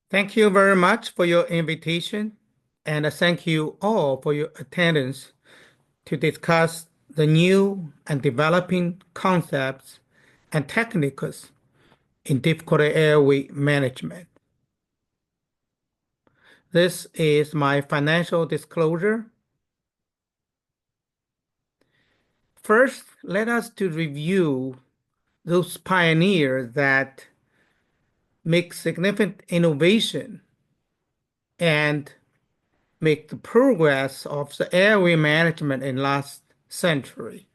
Thank you very much for your invitation, and thank you all for your attendance to discuss the new and developing concepts and techniques in difficult airway management. This is my financial disclosure. First, let us to review those pioneers that make significant innovation and make the progress of the airway management in last century.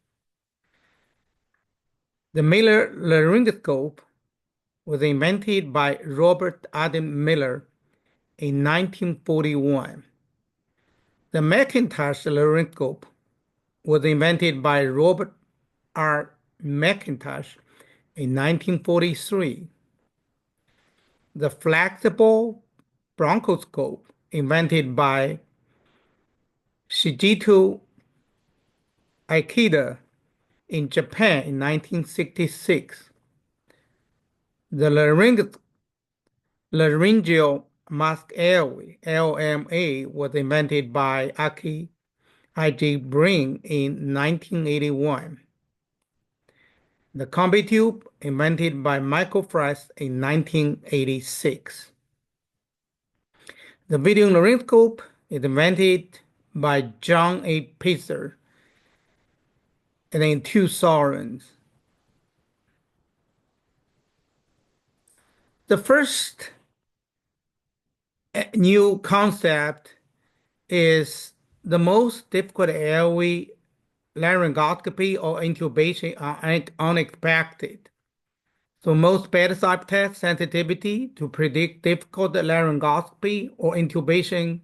The Miller laryngoscope was invented by Robert Adam Miller in 1941. The Macintosh laryngoscope was invented by Robert R. Macintosh in 1943. The flexible bronchoscope invented by Shigito Ikeda in Japan in 1966. The laryngeal mask airway, LMA, was invented by Aki I.J. Bring in 1981. The combi tube, invented by Michael Frost in 1986. The video laryngoscope is invented by John A. Pitzer and in two Sorens. The first new concept is the most difficult airway laryngoscopy or intubation are unexpected. So most bedside test sensitivity to predict difficult laryngoscopy or intubation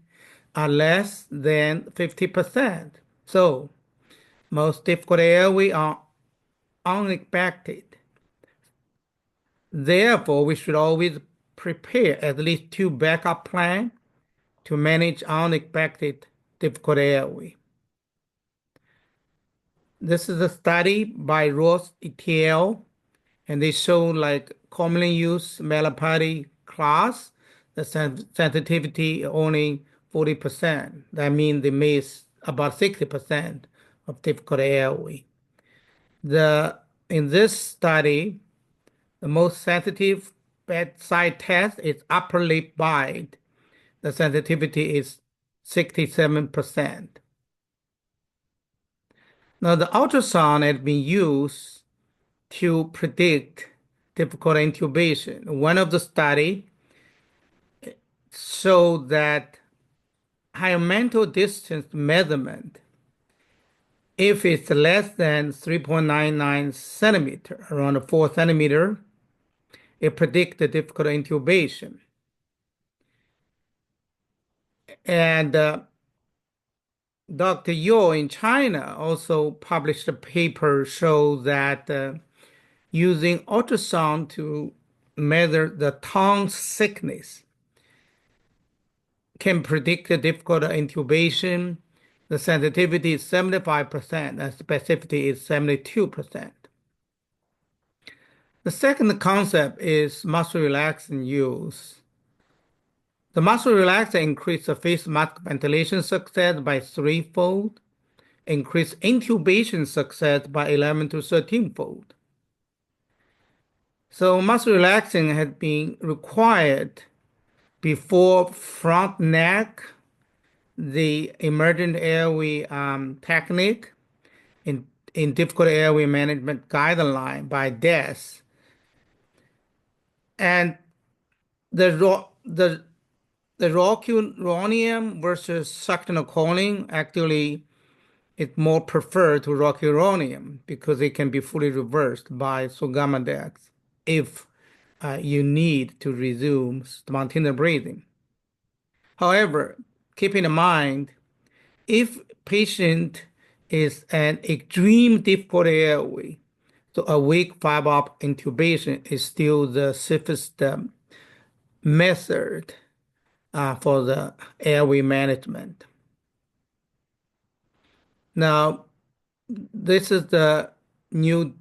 are less than 50%. So most difficult airway are unexpected. Therefore, we should always prepare at least two backup plans to manage unexpected difficult airway. This is a study by Ross et al. And they show like commonly used Malapati class, the sensitivity only 40%. That means they miss about 60% of difficult airway. In this study, the most sensitive bedside test is upper lip bite. The sensitivity is 67%. Now, the ultrasound has been used to predict difficult intubation. One of the study showed that higher mental distance measurement, if it's less than 3.99 centimeter, around 4 centimeter, it predicts the difficult intubation. And Dr. Yeo in China also published a paper show that using ultrasound to measure the tongue thickness can predict the difficult intubation. The sensitivity is 75% and specificity is 72%. The second concept is muscle relaxant use. The muscle relaxant increases the face mask ventilation success by threefold, increase intubation success by 11 to 13-fold. So muscle relaxing has been required before front neck, the emergent airway technique in difficult airway management guideline by DES. And the rocuronium versus succinylcholine actually is more preferred to rocuronium because it can be fully reversed by Sugammadex if you need to resume spontaneous breathing. However, keep in mind, if patient is an extreme difficult airway, so a weak fiber intubation is still the safest method for the airway management. Now, this is the new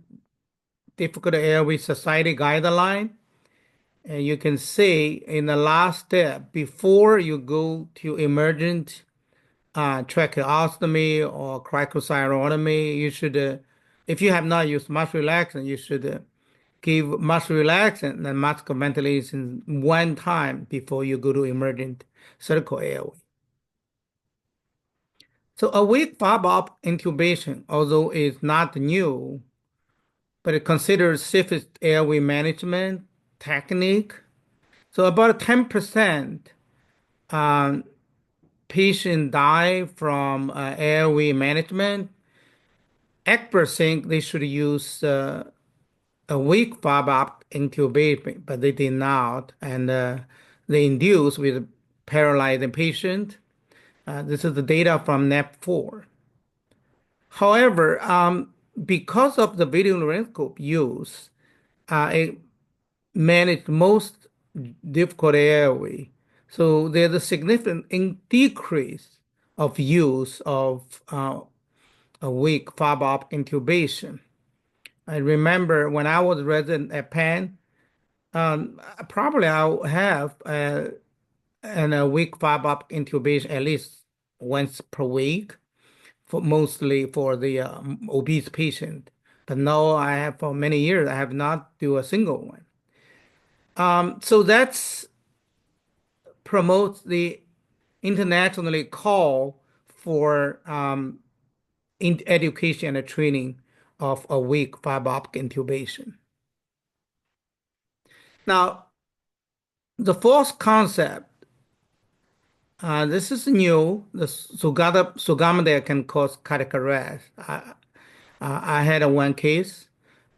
Difficult Airway Society guideline. And you can see in the last step, before you go to emergent tracheostomy or cricothyrotomy, you should, if you have not used muscle relaxant, you should give muscle relaxant and mask ventilation one time before you go to emergent surgical airway. So a weak follow-up intubation, although it's not new, but it considers safest airway management technique. So about 10% um, patient die from airway management. Experts think they should use a weak follow-up intubation, but they did not, and they induced with paralyzing patient. This is the data from NAP4. However, because of the video laryngoscope use, it managed most difficult airway. So there's a significant decrease of use of a weak follow-up intubation. I remember when I was resident at Penn, probably I'll have a weak follow-up intubation at least once per week, for mostly for the obese patient. But no, I have for many years I have not do a single one. So that's promotes the internationally call for in education and training of a weak fiber optic intubation. Now, the fourth concept, this is new. The sugammadex can cause cardiac arrest. I had a one case,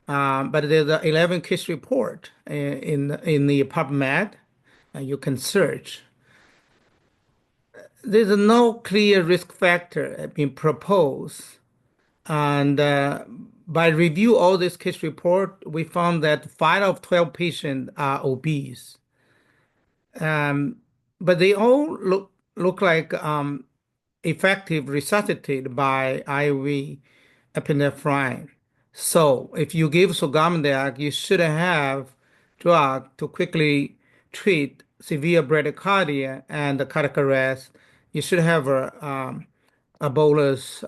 but there's an 11 case report in the PubMed. You can search. There's no clear risk factor being proposed. And by review all this case report, we found that 5 of 12 patients are obese. But they all look like effective resuscitated by IV epinephrine. So if you give Sogamadex, you should have drug to quickly treat severe bradycardia and the cardiac arrest. You should have a bolus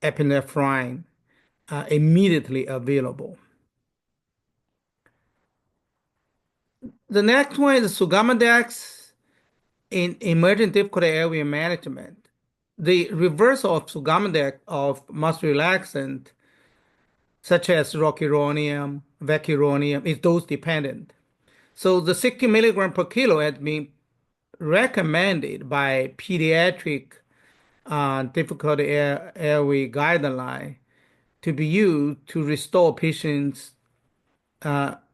epinephrine immediately available. The next one is Sugamadex in emergent difficult airway management. The reversal of Sugamadex of muscle relaxant, such as rocuronium, vecuronium, is dose dependent. So the 60 milligram per kilo has been recommended by pediatric difficult airway guideline to be used to restore patients'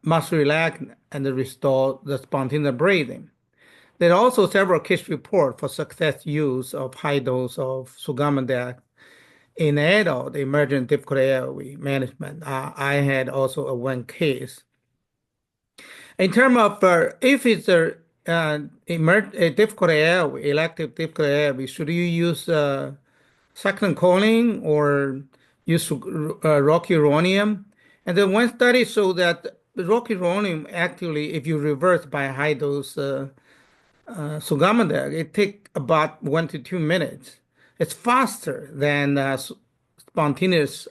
muscle relaxation and restore the spontaneous breathing. There are also several case reports for success use of high dose of Sugammadex in adult emergent difficult airway management. I had also a one case. In terms of if it's a difficult airway, elective difficult airway, should you use succinylcholine or use rocuronium? And then one study showed that rocuronium actually, if you reverse by high dose Sugammadex, it takes about 1 to 2 minutes. It's faster than spontaneous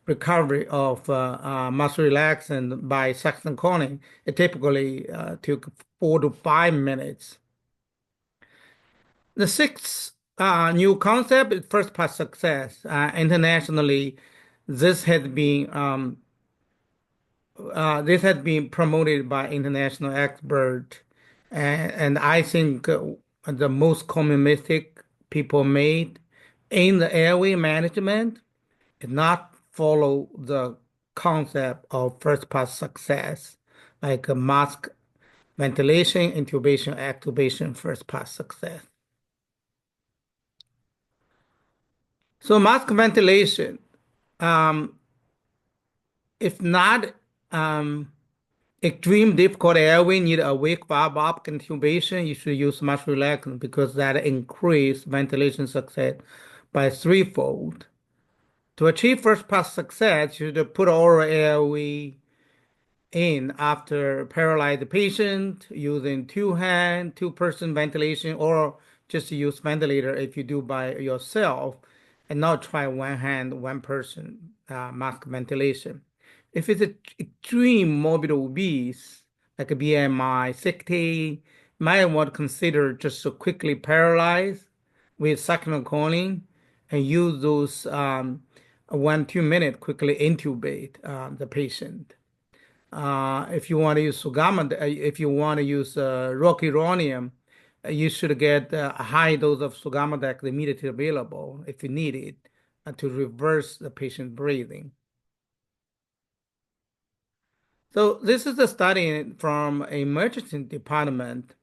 recovery of muscle relaxant by succinylcholine. It typically took 4 to 5 minutes. The sixth new concept is first pass success. Internationally, this has been promoted by international expert, and I think the most common mistake people made in the airway management is not follow the concept of first pass success, like a mask ventilation, intubation, extubation, first pass success. So mask ventilation, um, if not extreme difficult airway need a weak valve up intubation, you should use much relaxant because that increase ventilation success by threefold. To achieve first pass success, you should put oral airway in after paralyze the patient using two-hand, two-person ventilation, or just use ventilator if you do by yourself, and not try one hand, one person mask ventilation. If it's a extreme morbid obese, like a BMI 60, might want to consider just to quickly paralyze with suctional coiling and use those 1-2 minute quickly intubate the patient. If you want to use if you want to use rocuronium, you should get a high dose of sugammadex immediately available if you need it to reverse the patient breathing. So this is a study from emergency department.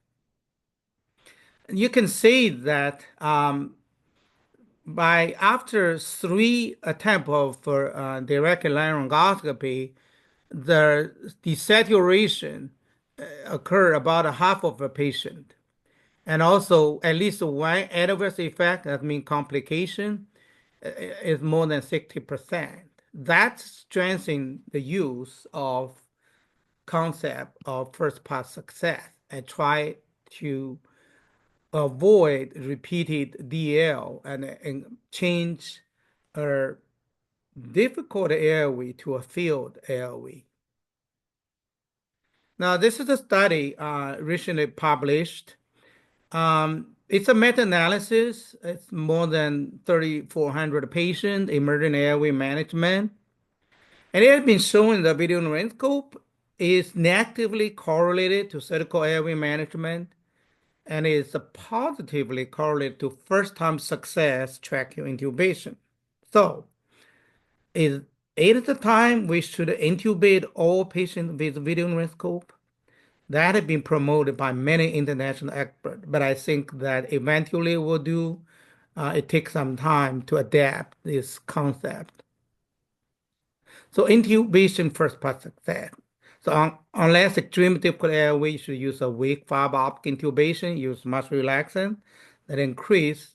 You can see that by after 3 attempts of direct laryngoscopy, the desaturation occur about a half of a patient. And also at least one adverse effect, that means complication, is more than 60%. That strengthens the use of concept of first pass success and try to avoid repeated DL and change a difficult airway to a field airway. Now, this is a study recently published. It's a meta-analysis. It's more than 3,400 patients, emergent airway management. And it has been shown the video laryngoscope is negatively correlated to surgical airway management and is positively correlated to first-time success tracheal intubation. So, is it the time we should intubate all patients with video laryngoscope? That has been promoted by many international experts, but I think that eventually will do. It takes some time to adapt this concept. So intubation first part success. So unless extreme difficult airway, you should use a weak fiber optic intubation, use muscle relaxant that increase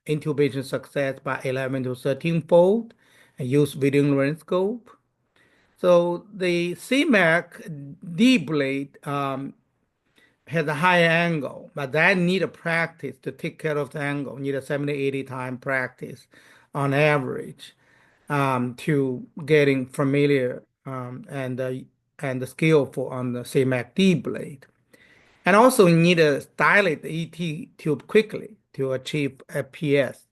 intubation success by 11 to 13 fold, and use video laryngoscope. So the CMAC D blade has a higher angle, but that need a practice to take care of the angle. Need a 70, 80 time practice on average to getting familiar and the skillful on the CMAC-D blade. And also need a dilate the ET tube quickly to achieve FPS.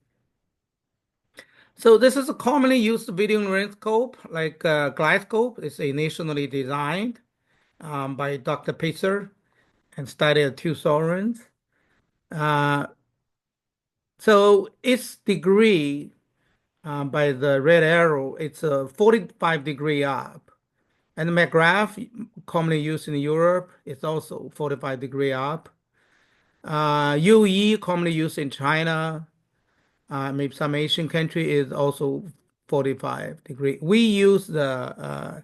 So this is a commonly used video laryngoscope, like GlideScope. It's initially designed by Dr. Pitzer and studied at two sovereigns. Uh, so its degree by the red arrow, it's a 45-degree up. And the McGrath, commonly used in Europe, is also 45-degree up. UE, commonly used in China, maybe some Asian country, is also 45-degree. We use the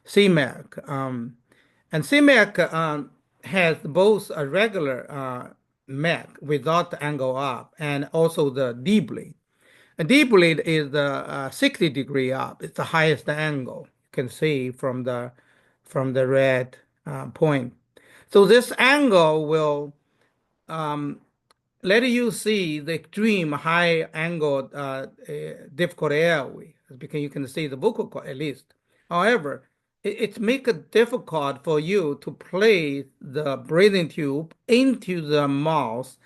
CMAC, and CMAC has both a regular MAC without the angle up and also the D blade. A D blade is the 60-degree up. It's the highest angle you can see from the red point. So this angle will let you see the extreme high angle difficult airway because you can see the vocal cord at least. However, it makes it difficult for you to place the breathing tube into the mouth,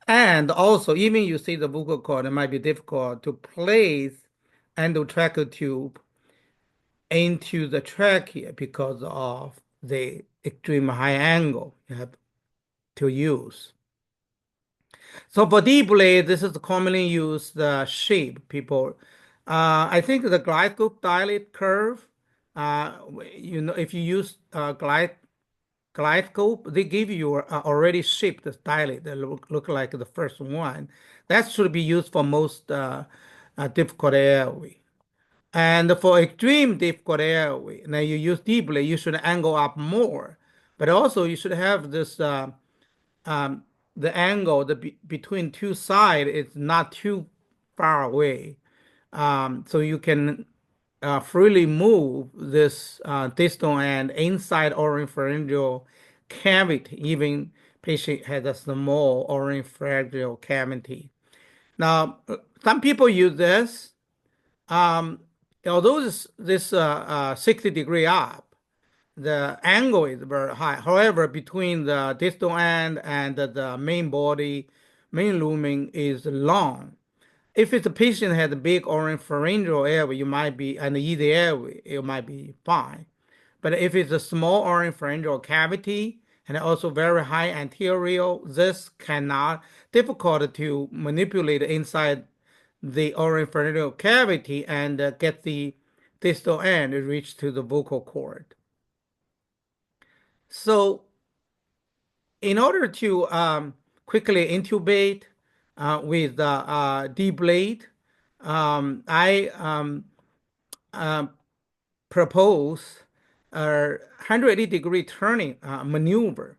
and also even you see the vocal cord, it might be difficult to place endotracheal tube into the trachea because of the extreme high angle you have to use. So for deep blade, this is commonly used shape, people. I think the glycol dilate curve, if you use glycoscope, they give you already shaped dilate that look like the first one. That should be used for most difficult airway. And for extreme difficult airway, now you use deep blade, you should angle up more. But also you should have this um, the angle between two sides is not too far away. So you can freely move this distal and inside oropharyngeal cavity, even patient has a small oropharyngeal cavity. Now, some people use this, um, although this 60-degree up, the angle is very high. However, between the distal end and the main body, main lumen is long. If it's a patient has a big oropharyngeal airway, you might be an easy airway, it might be fine. But if it's a small oropharyngeal cavity and also very high anterior, this cannot difficult to manipulate inside the oropharyngeal cavity and get the distal end reach to the vocal cord. So in order to quickly intubate with deep blade, I uh, propose a 180-degree turning maneuver.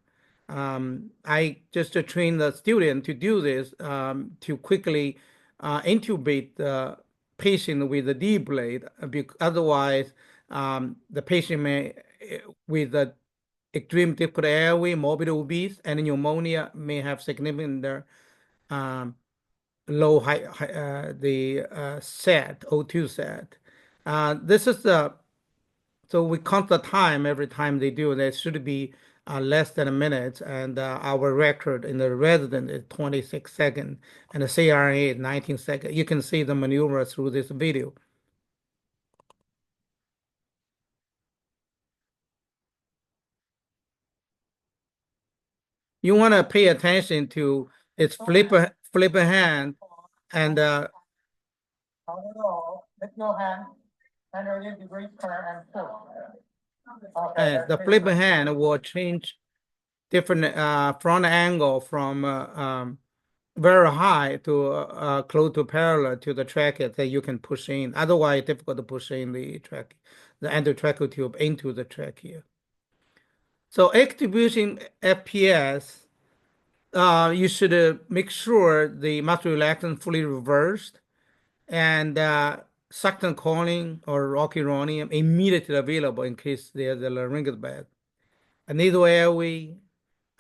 I just train the student to do this to quickly intubate the patient with the D blade. Otherwise, the patient may, with the extreme difficult airway, morbid obese, and pneumonia may have significant um, low the set O2 set. This is the so we count the time every time they do. There should be less than a minute, and our record in the resident is 26 seconds, and the CRNA is 19 seconds. You can see the maneuver through this video. You want to pay attention to its flip a hand, and not at all. Lift your hand, 180-degree turn and pull. Okay, and the flip a hand will change different front angle from very high to close to parallel to the trachea that you can push in. Otherwise, difficult to push in the trachea, the endotracheal tube into the trachea. So extubating FPS, you should make sure the muscle relaxant fully reversed and suction cooling or rocuronium immediately available in case there's a laryngeal bed. A nasal airway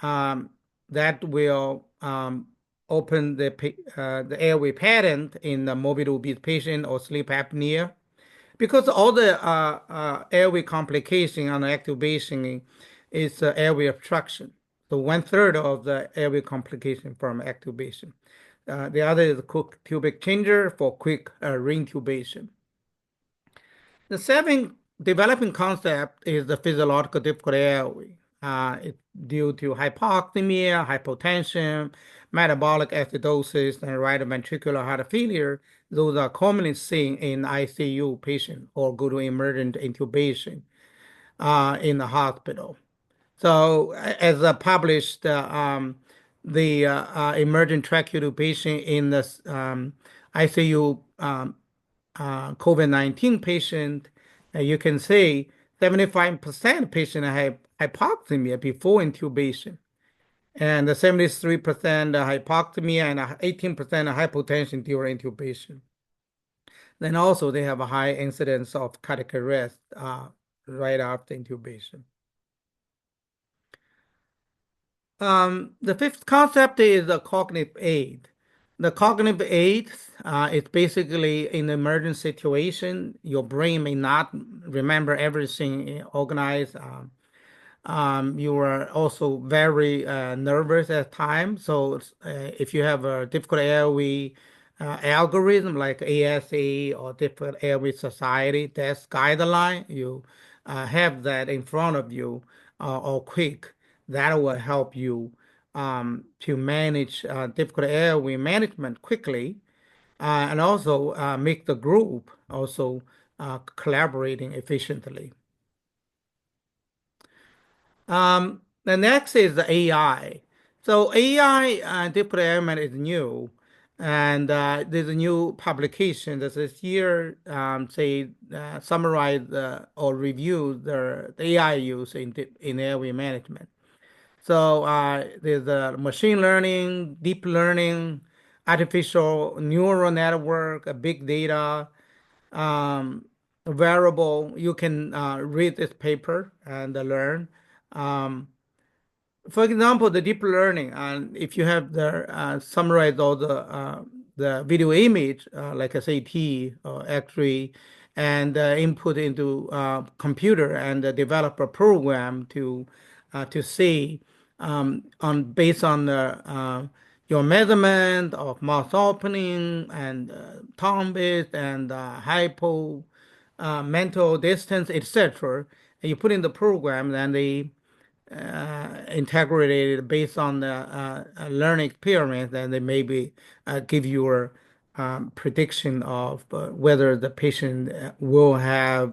um, that will open the airway pattern in the morbid obese patient or sleep apnea. Because all the airway complication on activation is airway obstruction. So one-third of the airway complication from activation. The other is quick tubic changer for quick reintubation. The seventh developing concept is the physiological difficult airway. It's due to hypoxemia, hypotension, metabolic acidosis, and right ventricular heart failure. Those are commonly seen in ICU patients or go to emergent intubation in the hospital. So, as published, the emergent tracheal patient in the ICU COVID-19 patient, you can see 75% patient have hypoxemia before intubation, and 73% hypoxemia and 18% hypotension during intubation. Then also they have a high incidence of cardiac arrest right after intubation. The fifth concept is a cognitive aid. The cognitive aid is basically in an emergent situation. Your brain may not remember everything organized. You are also very nervous at times. So if you have a difficult airway algorithm like ASA or difficult airway society, that's guideline. You have that in front of you or quick. That will help you to manage difficult airway management quickly and also make the group also collaborating efficiently. The next is the AI. So AI deployment is new, and there's a new publication that this year say summarize or review the AI use in airway management. So there's machine learning, deep learning, artificial neural network, big data, um, variable. You can read this paper and learn. Um, for example, the deep learning, and if you have the summarize all the video image, like a CT or X-ray, and input into computer and develop a program to see on based on the your measurement of mouth opening and tongue width and hypo mental distance, etc. And you put in the program, and they integrated based on the learning experience, and they maybe give you a prediction of whether the patient will have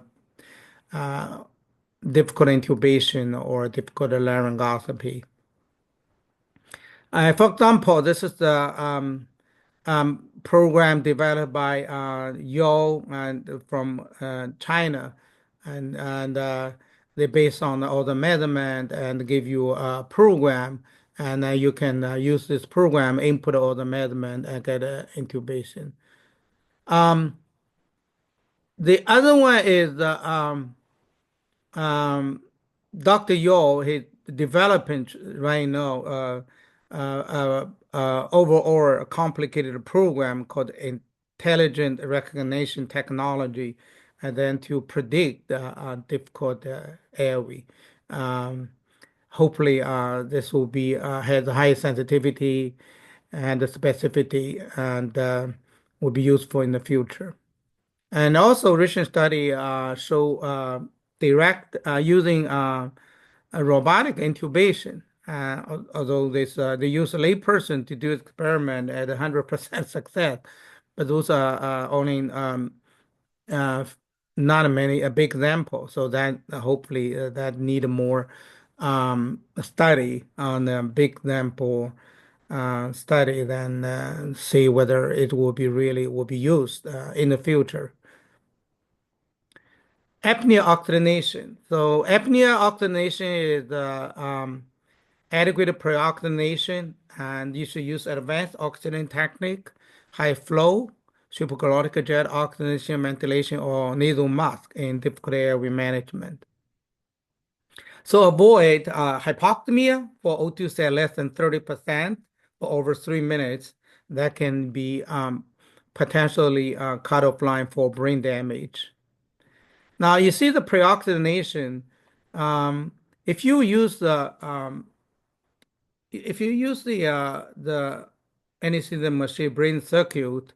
difficult intubation or difficult laryngoscopy. For example, this is the program developed by Yo and from China, and they based on all the measurement and give you a program, and you can use this program, input all the measurement, and get a intubation. Um, the other one is um, Dr. Yo, he's developing right now overall a complicated program called intelligent recognition technology, and then to predict difficult airway. Um, Hopefully, this will be has high sensitivity and specificity, and will be useful in the future. And also, recent study show direct using a robotic intubation. Although this they use a layperson to do experiment at 100% success, but those are only uh, not many a big example. So that hopefully that need more study on a big example study, then see whether it will be really will be used in the future. Apnea oxygenation. So apnea oxygenation is adequate pre-oxygenation, and you should use advanced oxygen technique, high flow, supraglottic jet oxygenation, ventilation, or nasal mask in difficult airway management. So avoid hypoxemia for O2 set less than 30% for over 3 minutes. That can be potentially cut off line for brain damage. Now you see the pre-oxygenation. Um, if you use the anesthesia machine brain circuit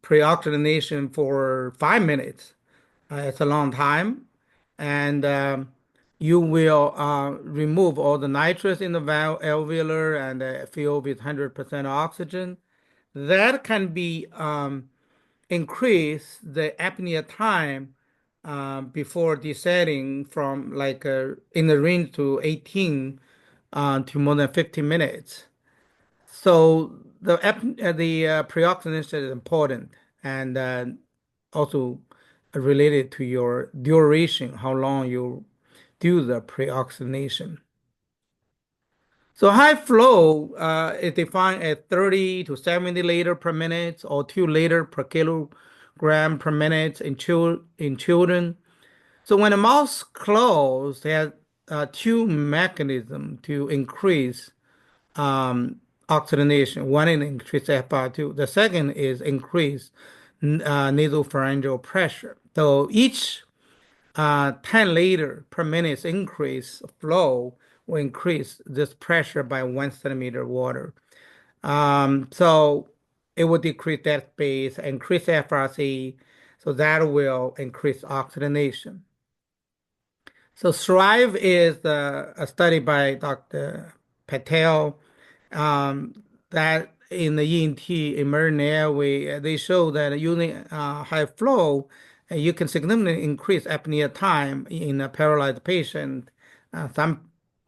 pre-oxygenation for 5 minutes, it's a long time, and you will remove all the nitrous in the alveolar and fill with 100% oxygen. That can be increase the apnea time before desetting from like in the range to 18 to more than 50 minutes. So the pre-oxygenation is important, and also related to your duration, how long you do the pre-oxygenation. So high flow is defined as 30 to 70 liter per minute or 2 liter per kilogram per minute in children. So when the mouth closed, there's two mechanisms to increase oxygenation. One is increase FR2. The second is increase nasopharyngeal pressure. So each 10 liter per minute increase flow will increase this pressure by 1 centimeter water. So it will decrease that space, increase FRC, so that will increase oxygenation. So Thrive is a study by Dr. Patel that in the ENT emergent airway, they show that using high flow, you can significantly increase apnea time in a paralyzed patient. Some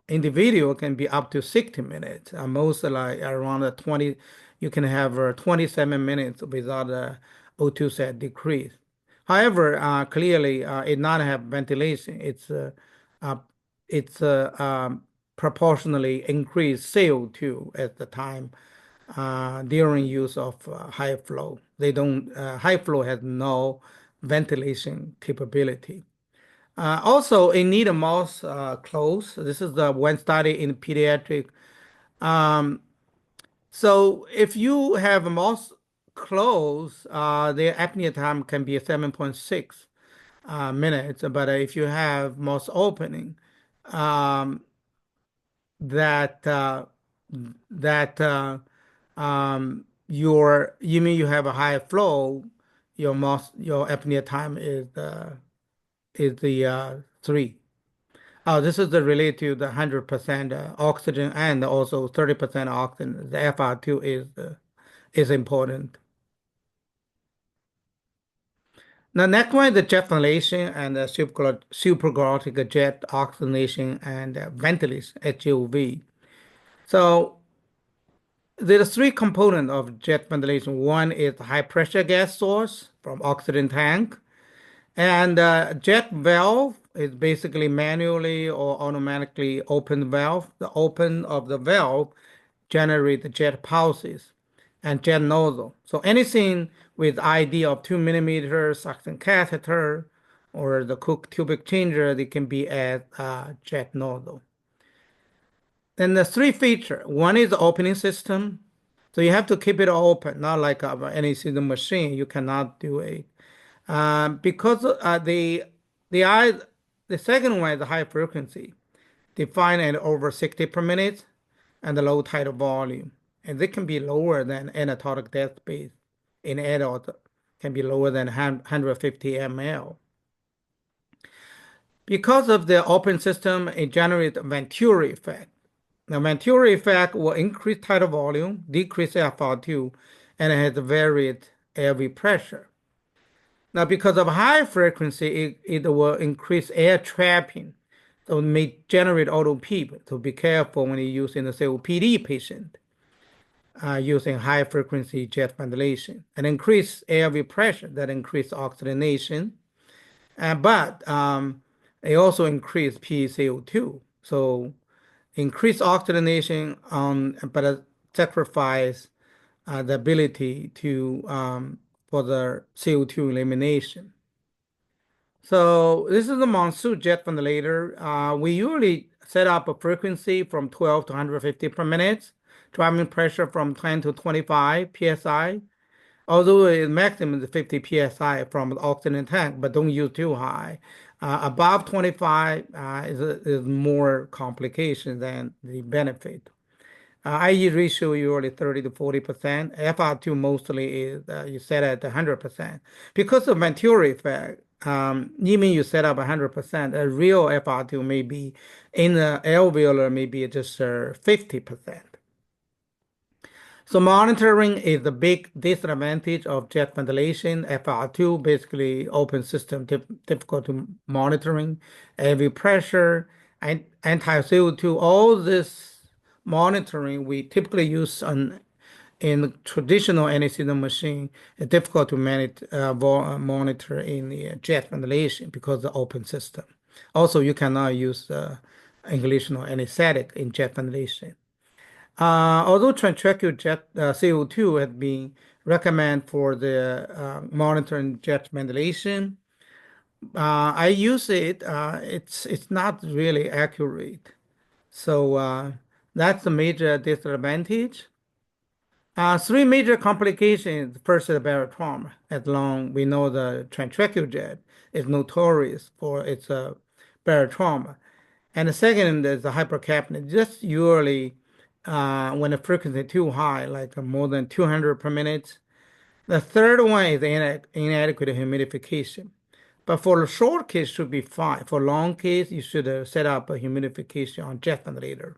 individual can be up to 60 minutes. Most like around 20, you can have 27 minutes without a O2 set decrease. However, clearly, it not have ventilation. Uh, it's proportionally increased CO2 at the time during use of high flow. They don't High flow has no ventilation capability. Also, it need a mouth closed. This is the one study in pediatric. Um, so if you have a mouth closed, the apnea time can be 7.6 minutes. But if you have mouth opening, um, that that you mean you have a high flow, your apnea time is the 3. Oh, this is the related to the 100% oxygen and also 30% oxygen. The FR2 is important. Now, next one is the jet ventilation and the supraglottic jet oxygenation and ventilation, HOV. So there are three components of jet ventilation. One is high pressure gas source from oxygen tank. And jet valve is basically manually or automatically open valve. The open of the valve generate the jet pulses and jet nozzle. So anything with ID of 2 millimeter suction catheter or the Cook tube exchanger, they can be as jet nozzle. And the three feature. One is the opening system. So you have to keep it open, not like any single machine. You cannot do it. Because the eye, the second one is the high frequency, defined at over 60 per minute, and the low tidal volume, and they can be lower than anatomic death space in adult, can be lower than 150 ml. Because of the open system, it generates a Venturi effect. The Venturi effect will increase tidal volume, decrease FR2, and it has a varied airway pressure. Now, because of high frequency, it will increase air trapping. So it may generate auto PEEP. So be careful when you use in the COPD patient using high frequency jet ventilation and increase airway pressure that increase oxygenation. But it also increase PaCO2. So increase oxygenation but sacrifice the ability to for the CO2 elimination. So this is the Monsoon jet ventilator. We usually set up a frequency from 12 to 150 per minute, driving pressure from 10 to 25 psi. Although the maximum is 50 psi from the oxygen tank, but don't use too high. Above 25 is more complication than the benefit. IE ratio usually 30 to 40%. FR2 mostly is you set at 100%. Because of Venturi effect, even you set up 100%, a real FR2 may be in the alveolar, maybe just 50%. So monitoring is the big disadvantage of jet ventilation. FR2 basically open system, difficult to monitoring, heavy pressure, and anti-CO2. All this monitoring we typically use in traditional anesthesia machine. It's difficult to manage monitor in the jet ventilation because of the open system. Also, you cannot use inhalational anesthetic in jet ventilation. Although transtracheal jet CO2 has been recommended for the monitoring jet ventilation, I use it. It's not really accurate. So that's a major disadvantage. Three major complications. First is the barotrauma. As long we know the transtracheal jet is notorious for its barotrauma. And the second is the hypercapnia. Just usually when the frequency is too high, like more than 200 per minute. The third one is inadequate humidification. But for the short case, should be fine. For long case, you should set up a humidification on jet ventilator.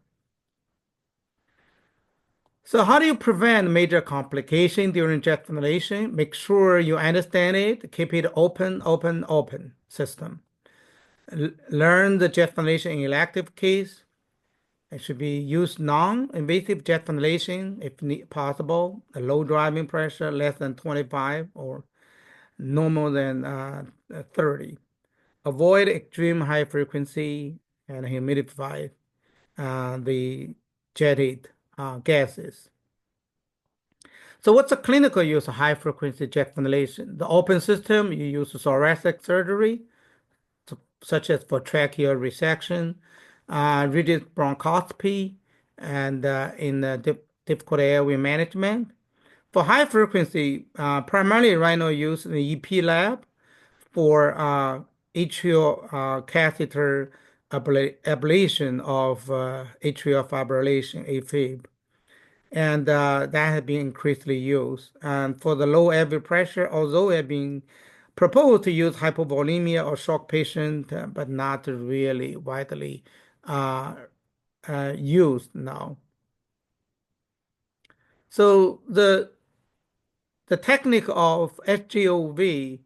So how do you prevent major complication during jet ventilation? Make sure you understand it. Keep it open, open, open system. Learn the jet ventilation in elective case. It should be used non-invasive jet ventilation if possible. A low driving pressure, less than 25 or no more than 30. Avoid extreme high frequency and humidify the jetted gases. So what's the clinical use of high frequency jet ventilation? The open system, you use thoracic surgery, such as for tracheal resection, rigid bronchoscopy, and in difficult airway management. For high frequency, primarily right now used in the EP lab for atrial catheter ablation of atrial fibrillation, AFib. And that has been increasingly used. And for the low airway pressure, although it has been proposed to use hypovolemia or shock patient, but not really widely uh, used now. So the technique of SGOV,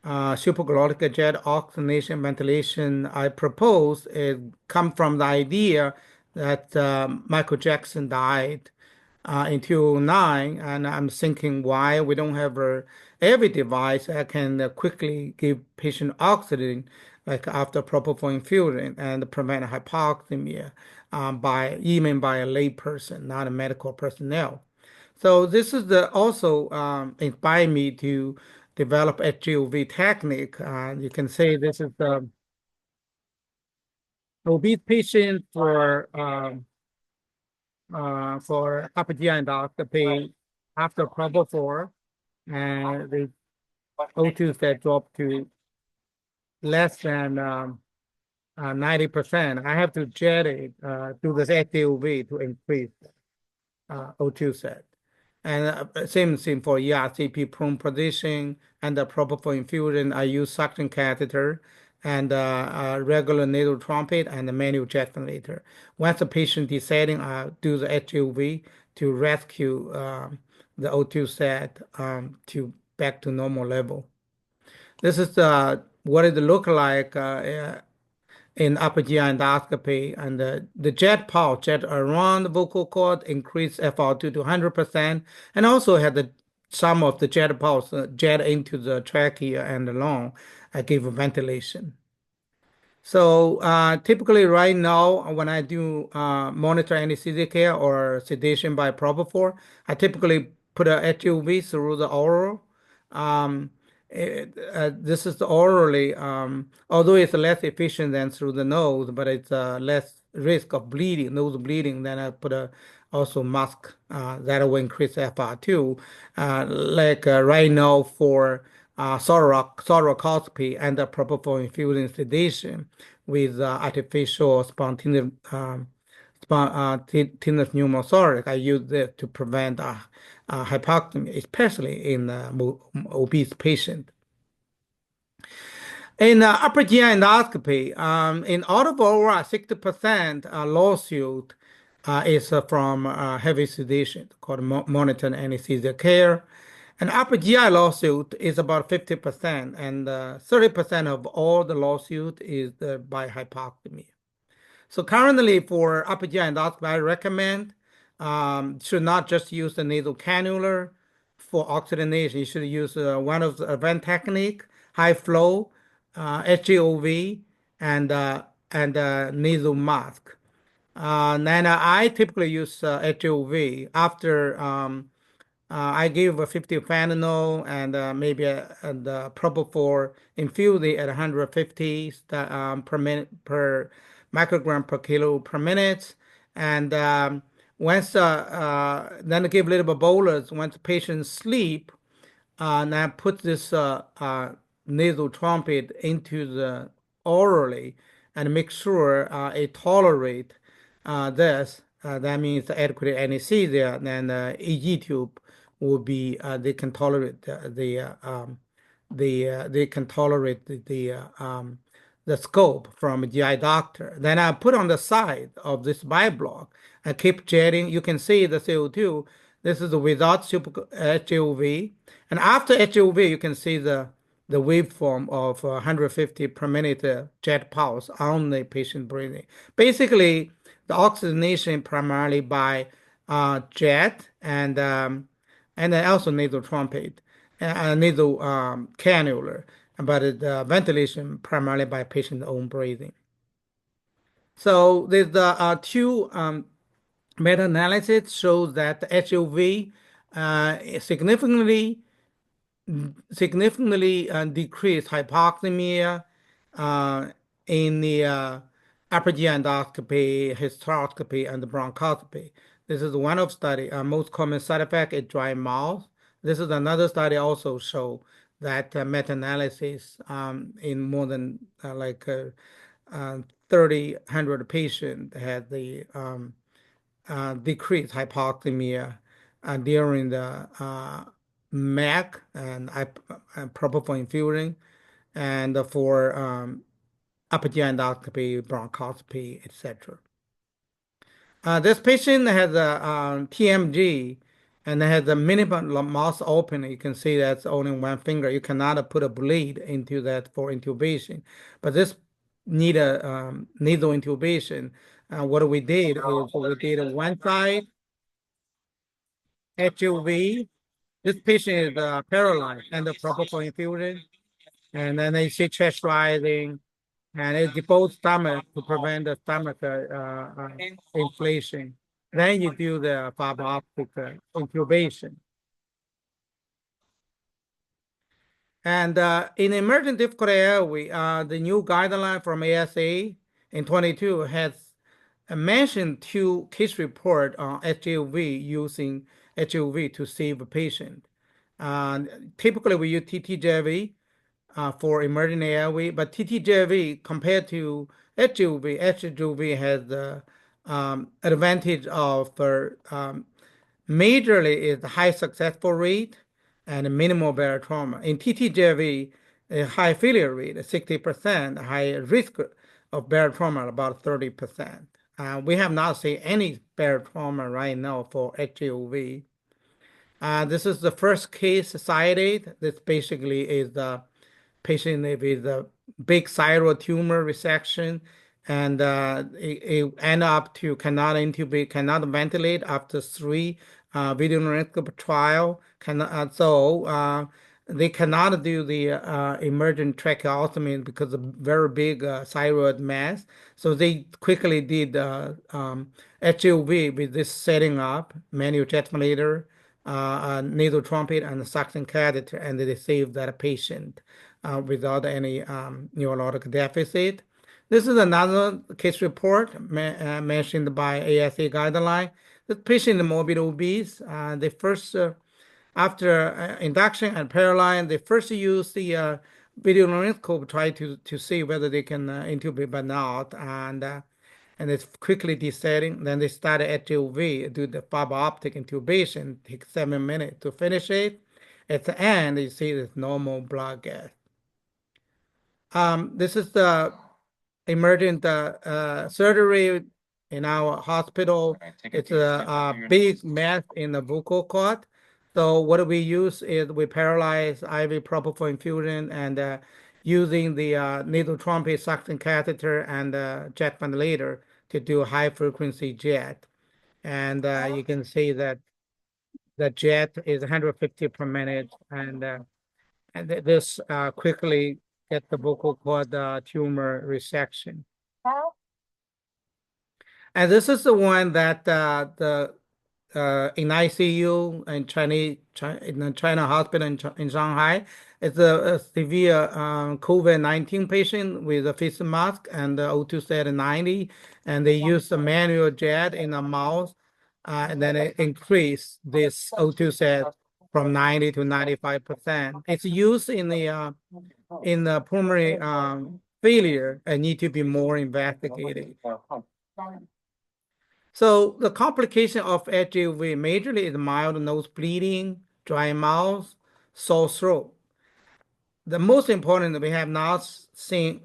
supraglottic jet oxygenation ventilation, I propose it come from the idea that Michael Jackson died in 2009, and I'm thinking why we don't have every device that can quickly give patient oxygen, like after propofol infusion, and prevent hypoxemia by even by a lay person, not a medical personnel. So this is the also inspired me to develop HGOV technique. You can say this is the obese patient for upper GI endoscopy after propofol, and the O2 that dropped to less than 90%. I have to jet it through this HGOV to increase O2 set. And same for ERCP prone position and the propofol infusion. I use suction catheter and regular nasal trumpet and the manual jet ventilator. Once the patient is setting, I do the HUV to rescue the O2 set to back to normal level. This is what it look like in upper GI endoscopy, and the jet pulse, jet around the vocal cord, increase FR2 to 100%, and also had some of the jet pulse jet into the trachea and the lung, give ventilation. So typically right now, when I do monitor anesthesia care or sedation by propofol, I typically put a HUV through the oral. Um, this is the orally, although it's less efficient than through the nose, but it's less risk of bleeding, nose bleeding. Then I put a also mask that will increase FR2. Like right now for thoracoscopy and the propofol infusion sedation with artificial spontaneous spontaneous pneumothorax. I use this to prevent hypoxemia, especially in obese patients. In upper GI endoscopy, in out of over 60% lawsuit is from heavy sedation called monitored anesthesia care. And upper GI lawsuit is about 50%, and 30% of all the lawsuit is by hypoxemia. So currently for upper GI endoscopy, I recommend should not just use the nasal cannula for oxygenation. You should use one of the vent technique, high flow, HGOV, and nasal mask. And I typically use HOV after I give a 50 Fantanol and maybe the propofol infused at 150 per minute per microgram per kilo per minute. And once then I give a little bit bolus once the patient sleep, and I put this nasal trumpet into the orally and make sure it tolerate this. That means adequate anesthesia. Then the EG tube will be they can tolerate they can tolerate the scope from a GI doctor. Then I put on the side of this buy block. I keep jetting. You can see the CO2. This is without super HOV. And after HOV, you can see the waveform of 150 per minute jet pulse on the patient breathing. Basically, the oxygenation primarily by jet and then also nasal trumpet, nasal cannula, but the ventilation primarily by patient own breathing. So there's the two meta-analysis shows that the HOV significantly decreased hypoxemia uh, in the upper GI endoscopy, hysteroscopy, and the bronchoscopy. This is one of study. Most common side effect is dry mouth. This is another study also show that meta-analysis in more than 3,100 patients had the decreased hypoxemia during the MAC and propofol infusion and for upper GI endoscopy, bronchoscopy, etc. This patient has a TMG and has a minimum mouth open. You can see that's only one finger. You cannot put a bleed into that for intubation. But this need a nasal intubation. What we did is we did a one side HUV. This patient is paralyzed and the propofol infusion. And then they see chest rising and it's both stomach to prevent the stomach inflation. Then you do the fiber optic intubation. And in emergent difficult airway, the new guideline from ASA in 22 has mentioned two case report on HLV using HLV to save a patient. Typically, we use TTJV for emergent airway, but TTJV compared to HLV has the advantage of majorly is high successful rate and minimal barotrauma. In TTJV, a high failure rate, 60%, high risk of barotrauma, about 30%. We have not seen any barotrauma right now for HLV. This is the first case cited. This basically is the patient with a big thyroid tumor resection, and it end up to cannot intubate, cannot ventilate after three video laryngoscope trial. They cannot do the emergent tracheostomy because of very big thyroid mass. So they quickly did HLV with this setting up, manual jet ventilator, nasal trumpet, and suction catheter, and they saved that patient without any neurologic deficit. This is another case report mentioned by ASA guideline. The patient is morbid obese. They first, after induction and paralyzed, they first use the video laryngoscope try to see whether they can intubate but not, and it's quickly desetting. Then they start HLV, do the fiber optic intubation, take 7 minutes to finish it. At the end, you see this normal blood gas. This is the emergent surgery in our hospital. It's a big mass in the vocal cord. So what we use is we paralyze IV propofol infusion and using the nasal trumpet suction catheter and jet ventilator to do high frequency jet. And you can see that the jet is 150 per minute, and this quickly get the vocal cord tumor resection. And this is the one that the in ICU in in the China hospital in Shanghai. It's a severe COVID-19 patient with a face mask and the O2 set at 90, and they use the manual jet in the mouth, and then it increased this O2 set from 90 to 95%. It's used in the pulmonary failure and need to be more investigated. So the complication of HAV majorly is mild nose bleeding, dry mouth, sore throat. The most important, we have not seen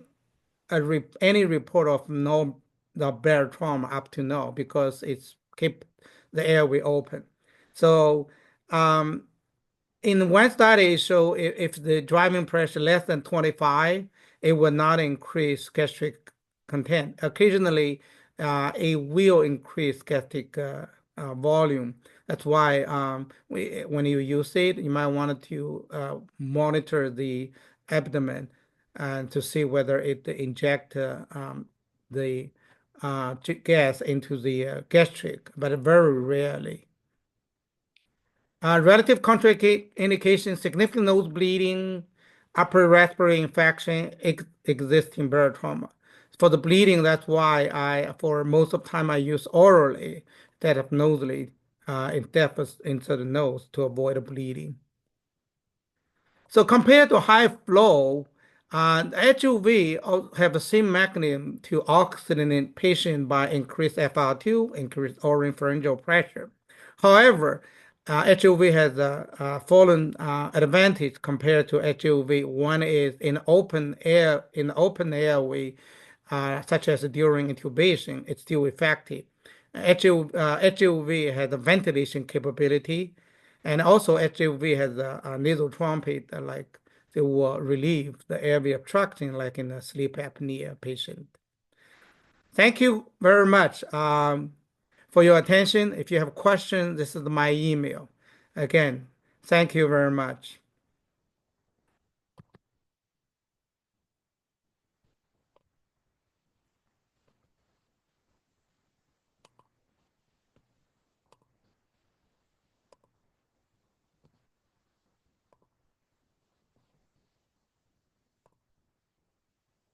any report of the barotrauma up to now because it's keep the airway open. So in one study, show if the driving pressure less than 25, it will not increase gastric content. Occasionally, it will increase gastric volume. That's why when you use it, you might want to monitor the abdomen and to see whether it inject the gas into the gastric, but very rarely. Relative contraindication, significant nose bleeding, upper respiratory infection, existing birth trauma. For the bleeding, that's why for most of the time, I use orally instead of nasally, into the nose to avoid the bleeding. So compared to high flow, HUV have the same mechanism to oxygenate patient by increased FR2, increased oropharyngeal pressure. However, HUV has a fallen advantage compared to HUV. One is in open airway, such as during intubation, it's still effective. HUV has a ventilation capability, and also HUV has a nasal trumpet, like they will relieve the airway obstruction, like in a sleep apnea patient. Thank you very much for your attention. If you have questions, this is my email. Again, thank you very much.